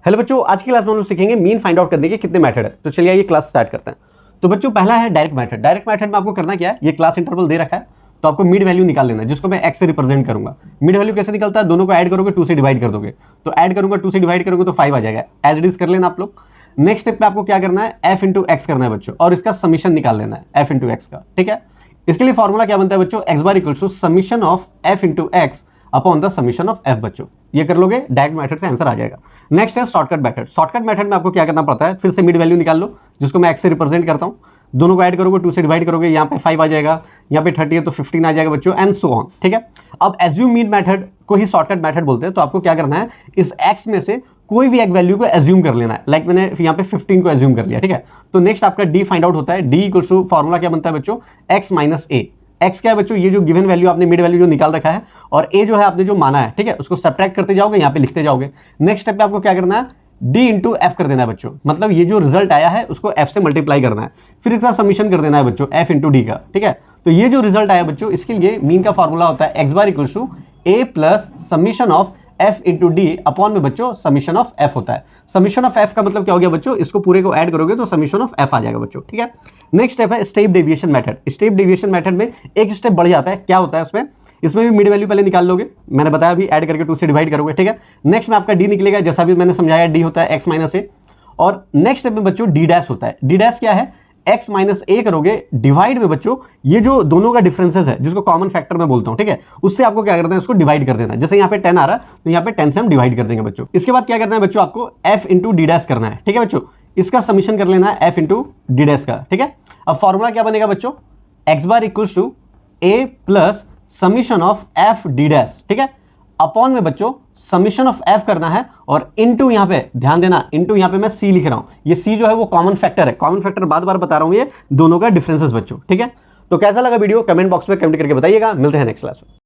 Hello बच्चों, आज की क्लास में हम लोग सीखेंगे मीन फाइंड आउट करने के कितने मेथड है। तो चलिए ये क्लास स्टार्ट करते हैं। तो बच्चों पहला है डायरेक्ट मेथड। डायरेक्ट मेथड में आपको करना क्या है, ये क्लास इंटरवल दे रखा है तो आपको मिड वैल्यू निकाल लेना है, जिसको मैं x से रिप्रेजेंट करूंगा। मिड वैल्यू कैसे निकलता है, दोनों को ऐड करोगे 2 से डिवाइड कर दोगे, तो ऐड करूंगा 2 से डिवाइड करोगे तो 5 आ जाएगा। एज इट इज कर लेना आप लोग। नेक्स्ट स्टेप पे आपको क्या करना है, f इंटू एक्स करना है बच्चों, और इसका समीशन निकाल लेना है f इंटू एक्स का। ठीक है, इसके लिए फॉर्मूला क्या बनता है बच्चों, x bar equal to summation of f into x upon the summation of f। बच्चों ये कर लोगे, डायरेक्ट मेथड से आंसर आ जाएगा। नेक्स्ट है शॉर्टकट मेथड। शॉर्टकट मेथड में आपको क्या करना पड़ता है, फिर से मिड वैल्यू निकाल लो, जिसको मैं x से रिप्रेजेंट करता हूं। दोनों को ऐड करोगे 2 से डिवाइड करोगे, यहाँ पे 5 आ जाएगा, यहाँ पे 30 है तो 15 आ जाएगा बच्चों, एंड सो ऑन। ठीक है, अब एज्यूम मीन मेथड को ही शॉर्टकट मेथड बोलते हैं। तो आपको क्या करना है, इस x में से कोई भी एक वैल्यू को एज्यूम कर लेना है। लाइक मैंने यहाँ पे 15 को एज्यूम कर लिया। ठीक है, तो नेक्स्ट आपका d फाइंड आउट होता है। d इक्वल टू फॉर्मूला क्या बनता है बच्चों, x माइनस a। x क्या है बच्चों, ये जो गिवन वैल्यू आपने मिड वैल्यू जो निकाल रखा है, और a जो है आपने जो माना है, ठीक है, उसको सब्ट्रैक्ट करते जाओगे, यहाँ पे लिखते जाओगे। नेक्स्ट स्टेप पे आपको क्या करना है, d इंटू एफ कर देना है बच्चों, मतलब ये जो रिजल्ट आया है उसको f से मल्टीप्लाई करना है, फिर इसका समीशन कर देना है बच्चों f इंटू डी का। ठीक है, तो ये जो रिजल्ट आया बच्चों, इसके लिए मीन का फॉर्मूला होता है x bar equal to a plus summation of f into d upon में बच्चों समीशन ऑफ f होता है। समीशन ऑफ f का मतलब क्या हो गया बच्चों, इसको पूरे को ऐड करोगे तो समीशन ऑफ f आ जाएगा बच्चों। ठीक है, नेक्स्ट स्टेप है step deviation method. Step deviation method में एक स्टेप बढ़ जाता है। क्या होता है उसमें, इसमें भी मिड वैल्यू पहले निकाल लोगे, मैंने बताया अभी, ऐड करके 2 से डिवाइड करोगे। ठीक है, नेक्स्ट में आपका d निकलेगा, जैसा भी मैंने समझाया, d होता है x माइनस a, और नेक्स्ट स्टेप में बच्चों d डैश होता है। d डैश क्या है, x माइनस a करोगे डिवाइड में बच्चों ये जो दोनों का डिफरेंसेस है, जिसको कॉमन फैक्टर में बोलता हूं, ठीक है, उससे आपको क्या करना है, उसको डिवाइड कर देना है। जैसे यहाँ पे 10 आ रहा है तो यहाँ पे 10 से हम डिवाइड कर देंगे बच्चों। इसके बाद क्या करना है बच्चों, आपको f इंटू डी डैश करना है। ठीक है बच्चों, इसका समीशन कर लेना है f इंटू डी डैश का। ठीक है, अब फॉर्मूला क्या बनेगा बच्चों, x bar equals to a plus summation of f d dash. ठीक है, अपॉन में बच्चों समीशन ऑफ f करना है, और इनटू यहाँ पे ध्यान देना, इनटू यहाँ पे मैं c लिख रहा हूं। ये c जो है वो कॉमन फैक्टर है। कॉमन फैक्टर बार बार बता रहा हूं, ये दोनों का डिफरेंसेस बच्चों। ठीक है, तो कैसा लगा वीडियो, कमेंट बॉक्स में कमेंट करके बताइएगा। मिलते हैं नेक्स्ट क्लास में।